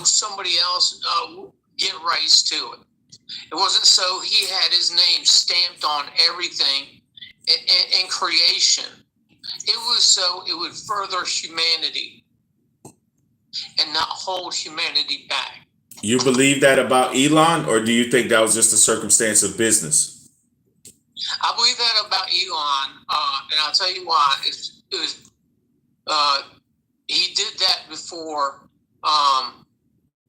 somebody else get rights to it. It wasn't so he had his name stamped on everything in creation. It was so it would further humanity and not hold humanity back. You believe that about Elon, or do you think that was just a circumstance of business? I believe that about Elon, and I'll tell you why. He did that before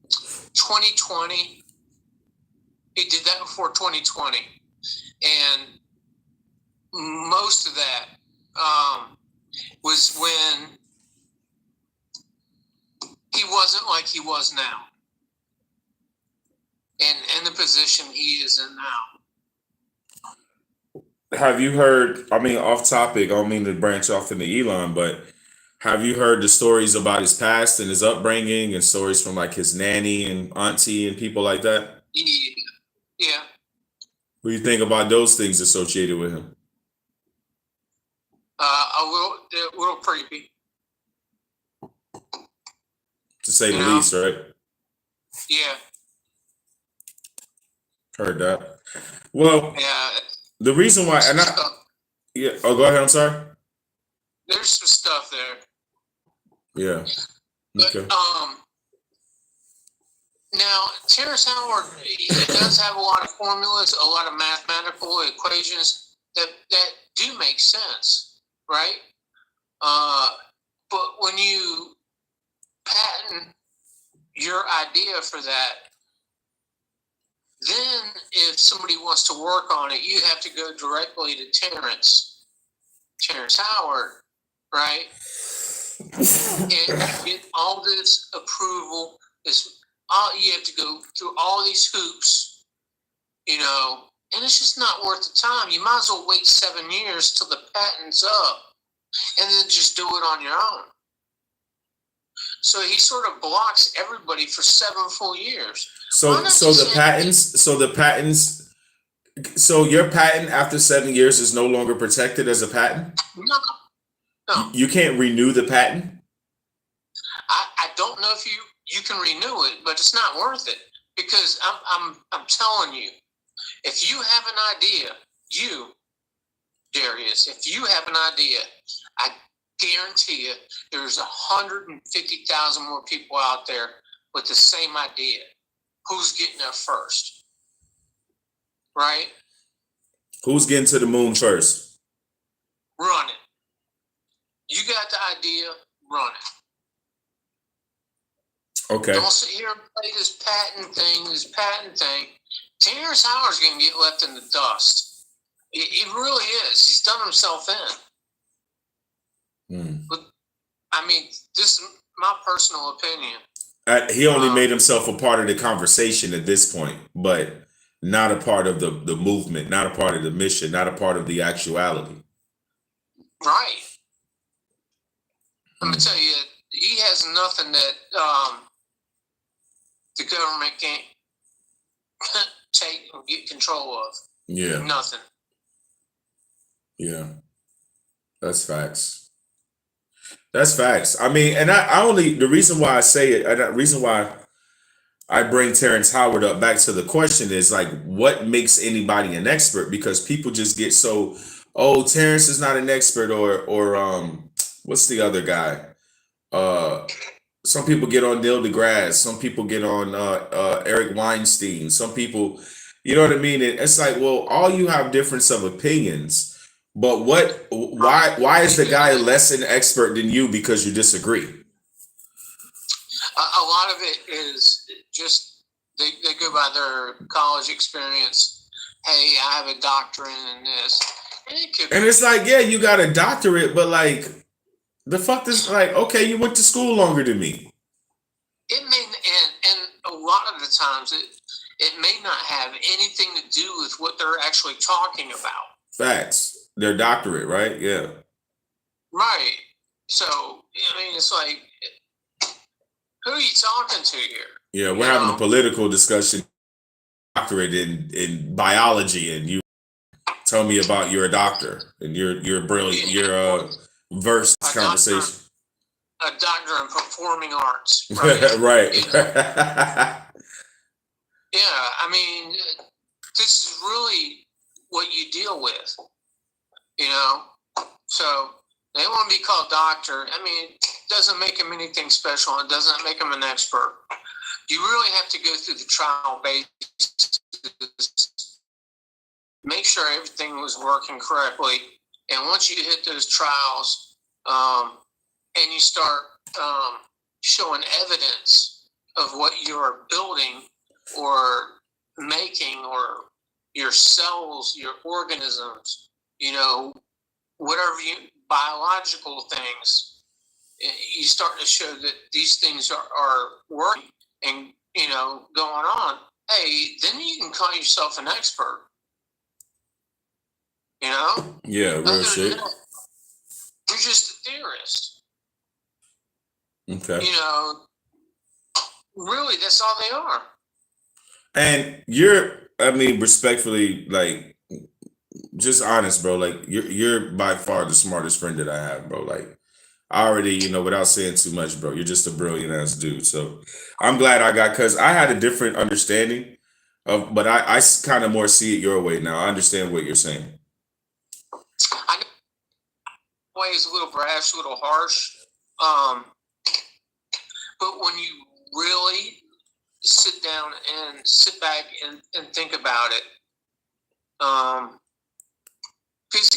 2020. He did that before 2020, and most of that was when he wasn't like he was now, and in the position he is in now. Have you heard, I mean, off topic, I don't mean to branch off into Elon, but have you heard the stories about his past and his upbringing and stories from like his nanny and auntie and people like that? Yeah. What do you think about those things associated with him? A little creepy. To say the least, right? Yeah. Heard that. Well, yeah. The reason why, and oh, go ahead. I'm sorry. There's some stuff there. Yeah. Okay. But, now, Terrence Howard, he does have a lot of formulas, a lot of mathematical equations that do make sense, right? But when you patent your idea for that, then if somebody wants to work on it, you have to go directly to Terrence Howard, right? And you get all this approval, you have to go through all these hoops, and it's just not worth the time. You might as well wait 7 years till the patent's up and then just do it on your own. So he sort of blocks everybody for 7 full years. So your patent after 7 years is no longer protected as a patent? No. You can't renew the patent? I don't know if you can renew it, but it's not worth it, because I'm telling you, if you have an idea, Darius, if you have an idea, I guarantee you there's 150,000 more people out there with the same idea. Who's getting there first? Right? Who's getting to the moon first? Run it. You got the idea, run it. Okay. Don't sit here and play this patent thing. Terrence Howard's going to get left in the dust. He really is. He's done himself in. But, I mean, this is my personal opinion. He only made himself a part of the conversation at this point, but not a part of the movement, not a part of the mission, not a part of the actuality. Right. Let me tell you, he has nothing that the government can't take and get control of. Yeah. Nothing. Yeah. That's facts. That's facts. I mean, and the reason why I say it, and the reason why I bring Terrence Howard up back to the question is like, what makes anybody an expert? Because people just get so, oh, Terrence is not an expert, or what's the other guy? Some people get on Neil deGrasse, some people get on Eric Weinstein, some people, you know what I mean? It's like, well, all you have difference of opinions, but why is the guy less an expert than you because you disagree? A lot of it is just they go by their college experience. Hey, I have a doctorate in this. And it's like, yeah, you got a doctorate, but like, the fuck is like, okay, you went to school longer than me. It may, and a lot of the times it may not have anything to do with what they're actually talking about. Facts. Their doctorate, right? Yeah. Right. So, I mean, it's like, who are you talking to here? Yeah, we're having a political discussion. Doctorate in biology, and you tell me about you're a doctor and you're brilliant. You're versed conversation. a doctor in performing arts, right? Right. You know? Yeah, I mean, this is really what you deal with, you know? So they want to be called doctor. I mean, it doesn't make them anything special. It doesn't make them an expert. You really have to go through the trial basis, make sure everything was working correctly. And once you hit those trials, and you start showing evidence of what you're building or making, or your cells, your organisms, you know, whatever biological things, you start to show that these things are working and, you know, going on. Hey, then you can call yourself an expert. You know? Yeah, real shit. You're just a theorist. Okay. You know, really, that's all they are. And you're, I mean, respectfully, like, just honest, bro. Like, you're by far the smartest friend that I have, bro. Like, I already, you know, without saying too much, bro, you're just a brilliant ass dude. So I'm glad I got, because I had a different understanding of, but I kind of more see it your way now. I understand what you're saying. I know the way is a little brash, a little harsh. But when you really sit down and sit back and think about it, because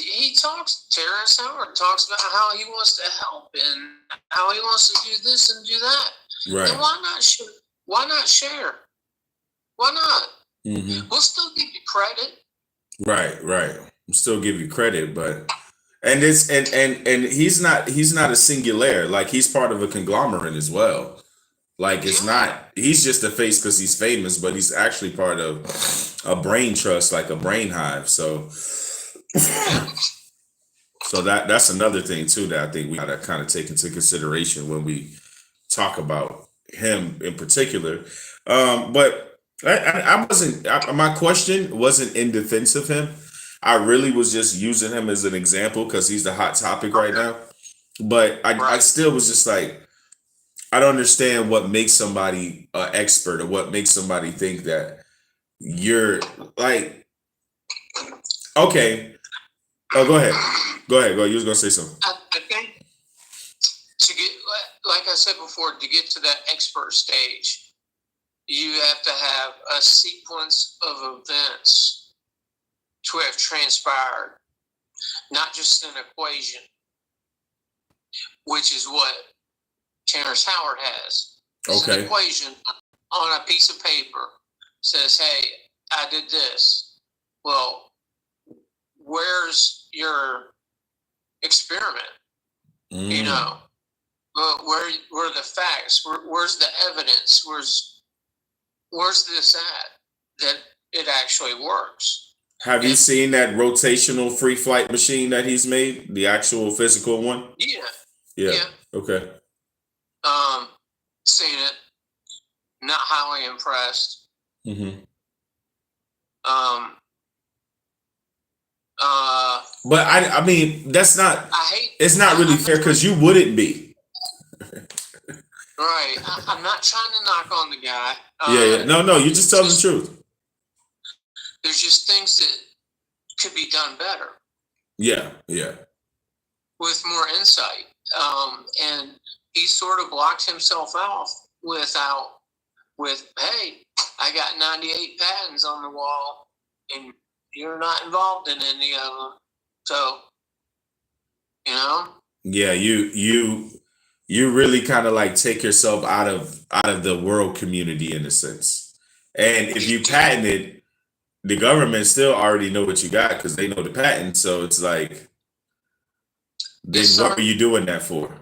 Terrence Howard talks about how he wants to help and how he wants to do this and do that. Right. And why not share? Why not share? Why not? Mm-hmm. We'll still give you credit. Right. We'll still give you credit, but and it's and he's not a singular. Like, he's part of a conglomerate as well. Like, it's not, he's just a face because he's famous, but he's actually part of a brain trust, like a brain hive. So that's another thing too that I think we gotta kind of take into consideration when we talk about him in particular. But I wasn't, my question wasn't in defense of him. I really was just using him as an example because he's the hot topic right now. But I still was just like, I don't understand what makes somebody an expert, or what makes somebody think that you're like, okay. Oh, go ahead. You was gonna say something. I think to get, like I said before, to get to that expert stage, you have to have a sequence of events to have transpired, not just an equation, which is what Terrence Howard has. It's an equation on a piece of paper. Says, hey, I did this. Well, where's your experiment? You know, where are the facts? Where's the evidence? Where's this at that it actually works? Have you seen that rotational free flight machine that he's made? The actual physical one? Yeah. Okay. Seen it. Not highly impressed. Mm-hmm. But I mean, that's not. It's not really fair because you wouldn't be. Right. I'm not trying to knock on the guy. Yeah. No. You just tell the truth. There's just things that could be done better. Yeah. With more insight. And he sort of blocked himself off with, hey, I got 98 patents on the wall, and you're not involved in any of them. So, you know? Yeah, you really kind of like take yourself out of the world community in a sense. And if you patent it, the government still already know what you got because they know the patent. So it's like, then what are you doing that for?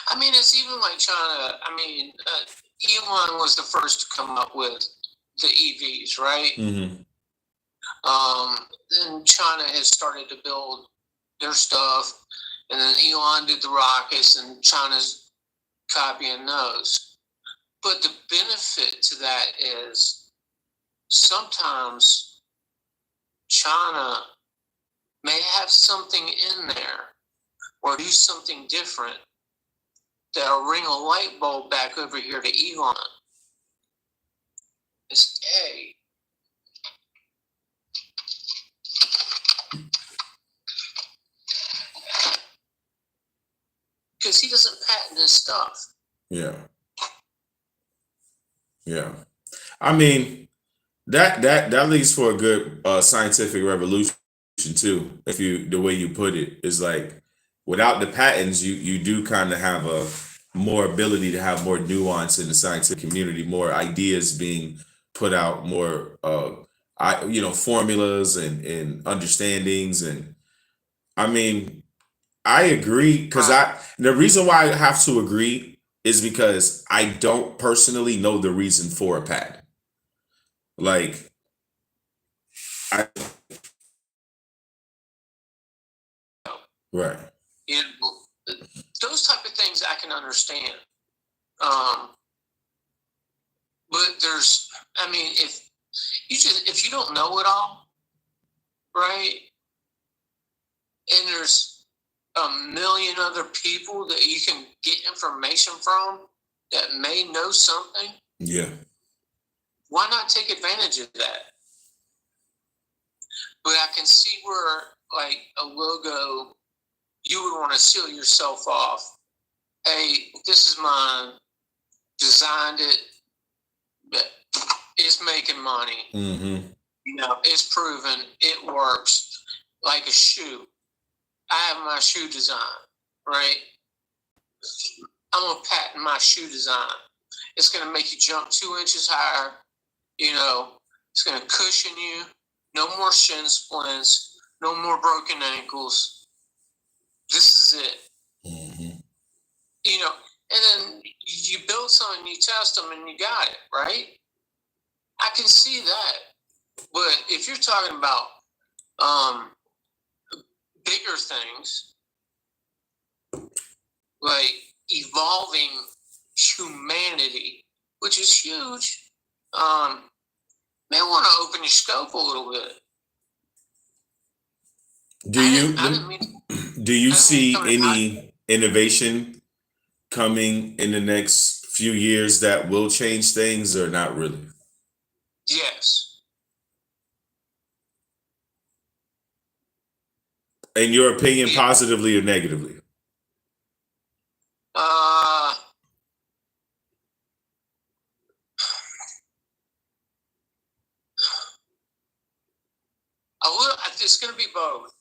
I mean, it's even like China. I mean, Elon was the first to come up with the EVs, right? Mm-hmm. Then China has started to build their stuff, and then Elon did the rockets, and China's copying those. But the benefit to that is sometimes China may have something in there or do something different that'll ring a light bulb back over here to Elon. It's A. Because he doesn't patent his stuff. Yeah. Yeah. I mean, that leads for a good scientific revolution too. If you the way you put it is like without the patents, you do kind of have a more ability to have more nuance in the scientific community, more ideas being put out, more formulas and understandings. And I mean, I agree because the reason why I have to agree is because I don't personally know the reason for a patent. Like, right. You know, those type of things I can understand. But there's, I mean, if you don't know it all, right? And there's a million other people that you can get information from that may know something. Yeah. Why not take advantage of that? But I can see where, like, a logo, you would want to seal yourself off. Hey, this is mine. Designed it. But it's making money. Mm-hmm. You know, it's proven. It works. Like a shoe. I have my shoe design, right? I'm going to patent my shoe design. It's going to make you jump 2 inches higher. You know, it's going to cushion you. No more shin splints. No more broken ankles. This is it. Mm-hmm. You know, and then you build something, you test them, and you got it, right? I can see that. But if you're talking about bigger things, like evolving humanity, which is huge, may want to open your scope a little bit. Do you see any innovation coming in the next few years that will change things, or not really? Yes. In your opinion, positively or negatively? It's going to be both.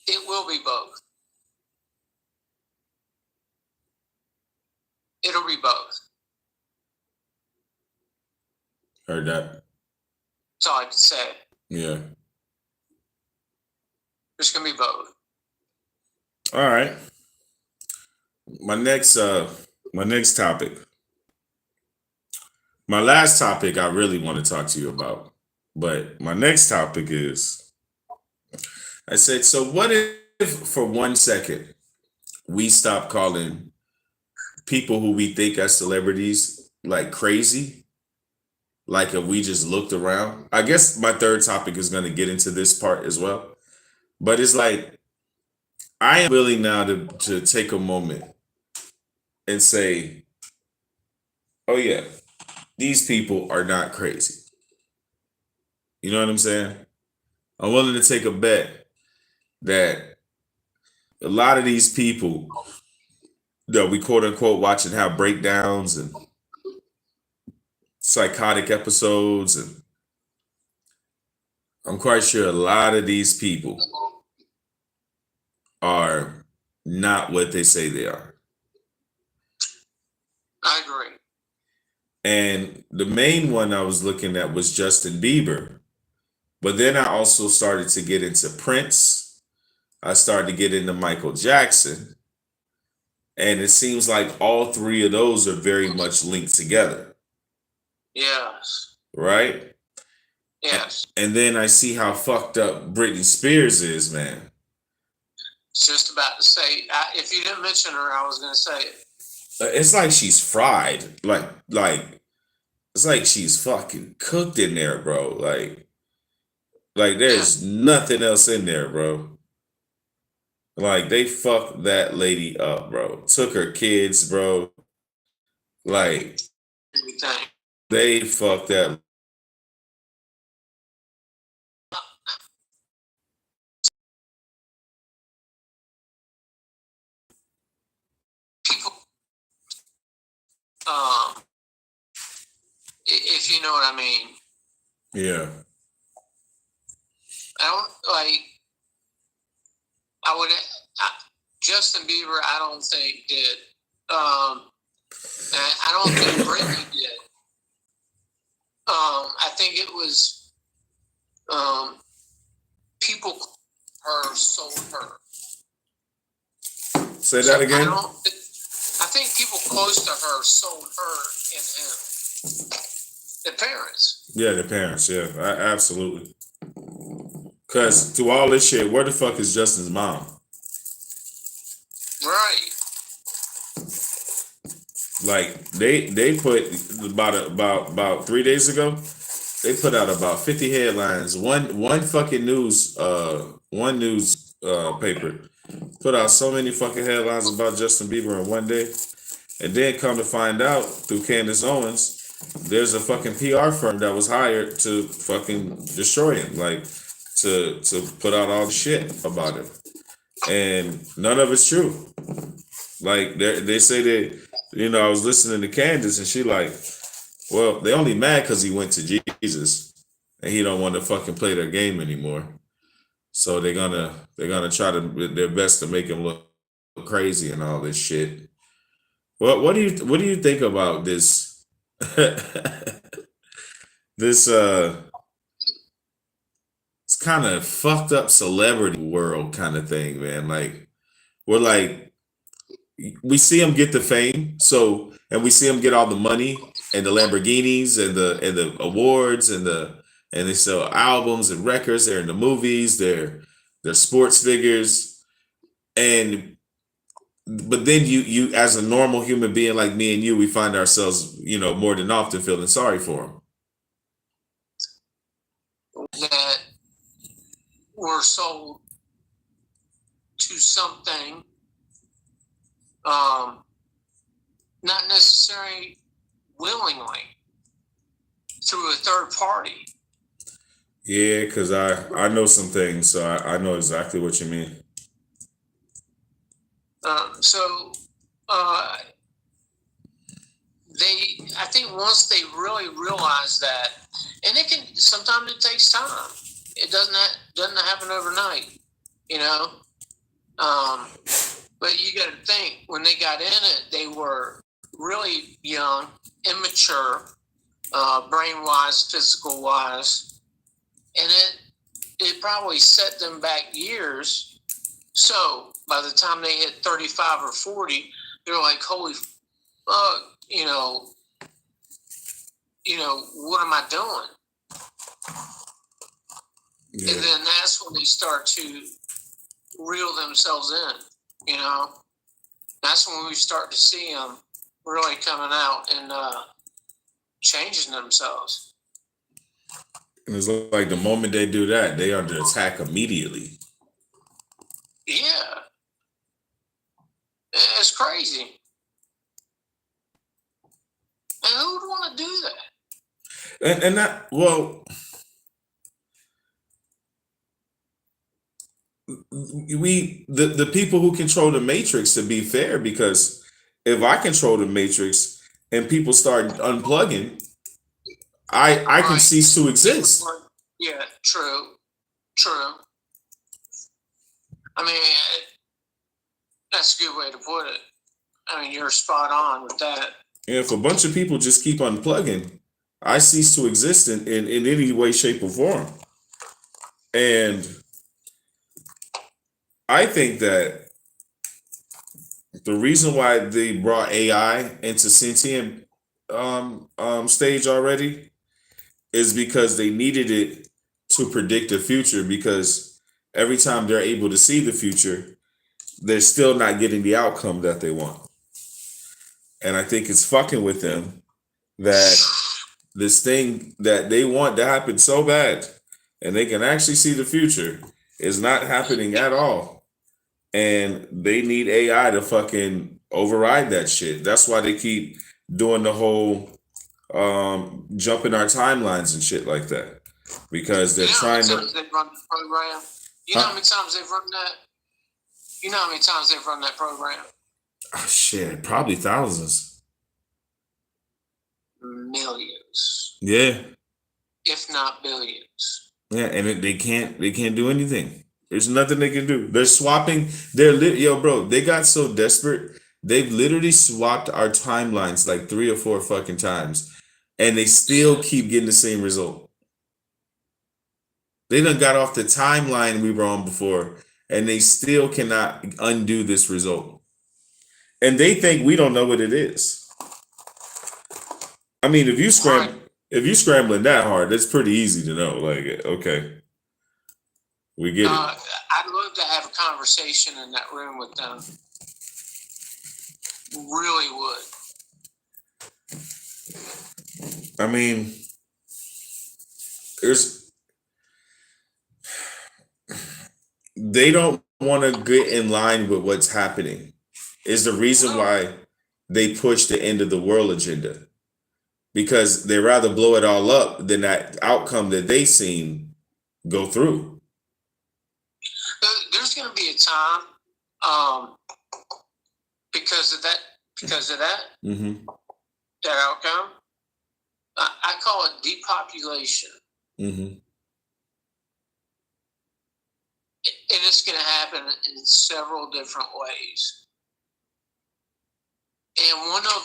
It will be both. It'll be both. Heard that. That's all I can say. Yeah. There's going to be both. All right. My next topic. My last topic I really want to talk to you about. But my next topic is, I said, so what if for 1 second we stop calling people who we think are celebrities like crazy? Like if we just looked around? I guess my third topic is going to get into this part as well. But it's like, I am willing now to take a moment and say, oh yeah, these people are not crazy. You know what I'm saying? I'm willing to take a bet that a lot of these people that we quote unquote watching have breakdowns and psychotic episodes, and I'm quite sure a lot of these people are not what they say they are. I agree. And the main one I was looking at was Justin Bieber. But then I also started to get into Prince. I started to get into Michael Jackson. And it seems like all three of those are very much linked together. Yes. Right? Yes. And then I see how fucked up Britney Spears is, man. Just about to say, if you didn't mention her, I was going to say it. It's like she's fried. Like it's like she's fucking cooked in there, bro. Like there's nothing else in there, bro. Like they fucked that lady up, bro. Took her kids, bro. Like Everything. they fucked that. People, if you know what I mean. Yeah. I don't like. Justin Bieber, I don't think did. I don't think Britney did. I think it was people her sold her. Say that again. I think people close to her sold her and him. The parents. Yeah, the parents. Yeah, absolutely. Because through all this shit, where the fuck is Justin's mom? Right. Like they put about 3 days ago, they put out about 50 headlines. One fucking news paper put out so many fucking headlines about Justin Bieber in one day, and then come to find out through Candace Owens, there's a fucking PR firm that was hired to fucking destroy him, like to put out all the shit about him, and none of it's true. Like they say that, I was listening to Candace and she like, well, they only mad because he went to Jesus and he don't want to fucking play their game anymore. So they're gonna try to their best to make him look crazy and all this shit. Well, what do you think about this? This it's kind of fucked up celebrity world kind of thing, man. Like we're like we see him get the fame, and we see him get all the money and the Lamborghinis and the awards and they sell albums and records. They're in the movies. They're sports figures, but then you as a normal human being like me and you, we find ourselves, more than often feeling sorry for him. That were sold to something, not necessarily willingly, through a third party. Yeah, because I know some things, so I know exactly what you mean. I think once they really realize that, and sometimes it takes time. It doesn't happen overnight, But you got to think, when they got in it, they were really young, immature, brain-wise, physical-wise, and it probably set them back years. So by the time they hit 35 or 40, they're like, holy fuck, what am I doing? Yeah. And then that's when they start to reel themselves in, That's when we start to see them really coming out and changing themselves. And it's like the moment they do that, they are under attack immediately. Yeah. It's crazy. And who would want to do that? And that, well, the people who control the matrix, to be fair, because if I control the matrix and people start unplugging, I can cease to exist. Yeah, true. I mean, that's a good way to put it. I mean, you're spot on with that. And if a bunch of people just keep unplugging, I cease to exist in any way, shape, or form. And I think that the reason why they brought AI into sentient stage already is because they needed it to predict the future, because every time they're able to see the future, they're still not getting the outcome that they want. And I think it's fucking with them that this thing that they want to happen so bad and they can actually see the future is not happening at all. and they need AI to fucking override that shit. That's why they keep doing the whole jumping our timelines and shit like that, because they're You know how many trying to. times they've run the program? You know how many times they've run that? You know how many times they've run that program? Oh, shit, probably thousands. Millions, Yeah, if not billions. yeah, and they can't do anything. There's nothing they can do. They're swapping. Yo, bro. They got so desperate. They've literally swapped our timelines like 3 or 4 fucking times, and they still keep getting the same result. They done got off the timeline we were on before, and they still cannot undo this result. And they think we don't know what it is. I mean, if you scrambling that hard, it's pretty easy to know. Like, okay, we get it. I'd love to have a conversation in that room with them. Really would. I mean, they don't want to get in line with what's happening. Is the reason why they push the end of the world agenda, because they rather blow it all up than that outcome that they seen go through. There's going to be a time, because of that, Mm-hmm. that outcome. I call it depopulation. Mm-hmm. And it's going to happen in several different ways. And one of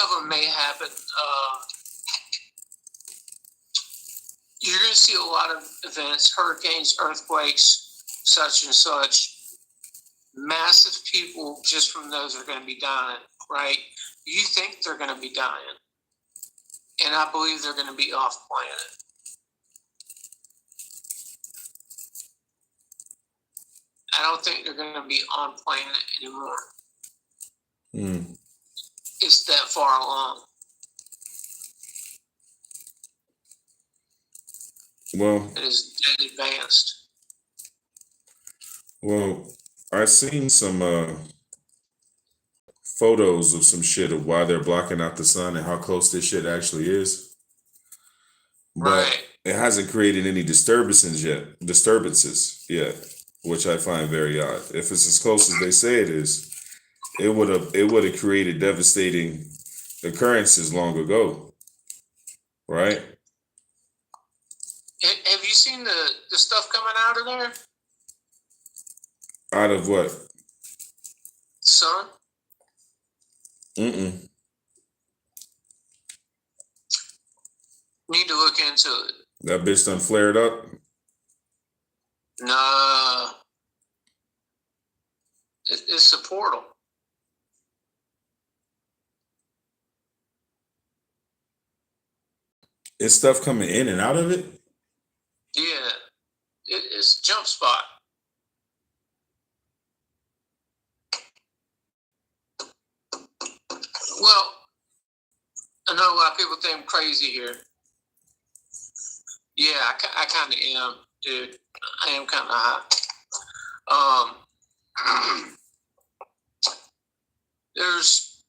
them may happen. You're going to see a lot of events, hurricanes, earthquakes, such and such. Massive people just from those are going to be dying, right? You think they're going to be dying. And I believe they're going to be off planet. I don't think they're going to be on planet anymore. Mm. It's that far along. Well, it is that advanced. Well, I seen some photos of some shit of why they're blocking out the sun and how close this shit actually is. But Right. it hasn't created any disturbances yet, which I find very odd. If it's as close as they say it is, it would have created devastating occurrences long ago, right? Have you seen the stuff coming out of there? Out of what? Sun? Mm-mm. Need to look into it. That bitch done flared up. Nah. It's a portal. Is stuff coming in and out of it? Yeah. It's a jump spot. Well, I know a lot of people think I'm crazy here. Yeah, I kind of am, dude. I am kind of high. There's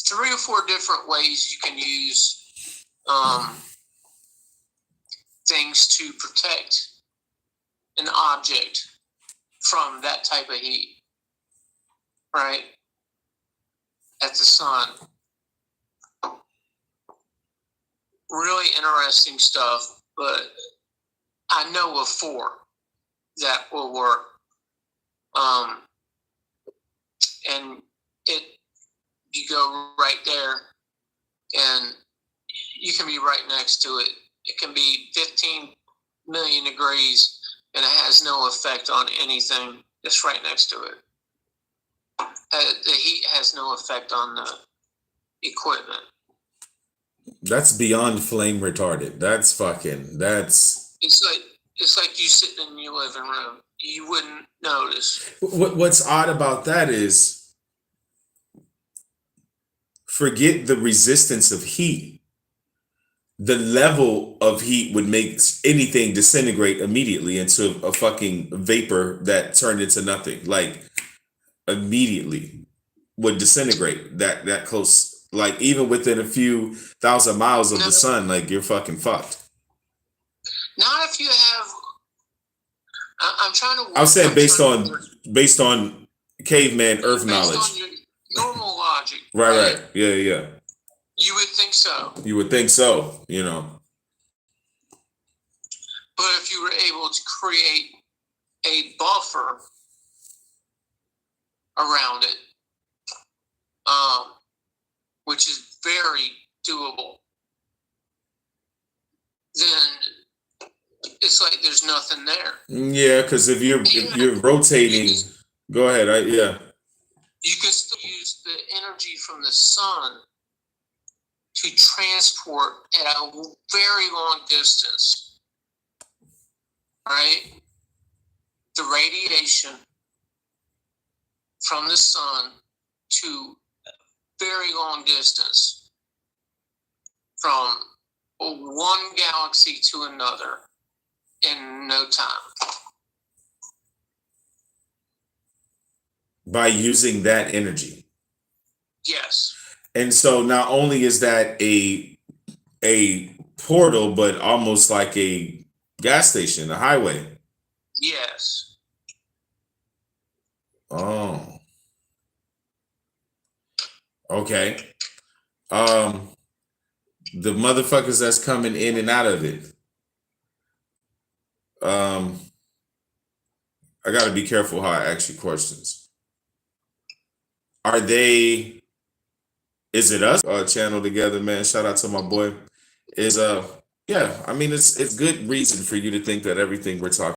3 or 4 different ways you can use things to protect an object from that type of heat, right? At the sun. Really interesting stuff, but I know of 4 that will work. And you go right there and you can be right next to it. It can be 15 million degrees and it has no effect on anything. It's right next to it. The heat has no effect on the equipment. That's beyond flame retardant. It's like you sitting in your living room. You wouldn't notice. What's odd about that is, forget the resistance of heat. the level of heat would make anything disintegrate immediately into a fucking vapor that turned into nothing. Like immediately would disintegrate that close. Like even within a few thousand miles of the sun, like you're fucking fucked. Not if you have. I'm trying to. I'm saying based on caveman Earth knowledge. On your normal logic. Right. Yeah. You would think so. You would think so, you know. But if you were able to create a buffer around it, which is very doable, then it's like there's nothing there. Yeah, because if you're rotating, go ahead. You can still use the energy from the sun to transport at a very long distance, right? The radiation from the sun to a very long distance from one galaxy to another in no time. By using that energy. Yes. And so not only is that a portal, but almost like a gas station, a highway. Yes. Oh. Okay. The motherfuckers that's coming in and out of it. I gotta be careful how I ask you questions. Is it us? Channel together, man. Shout out to my boy. Yeah, I mean it's good reason for you to think that everything we're talking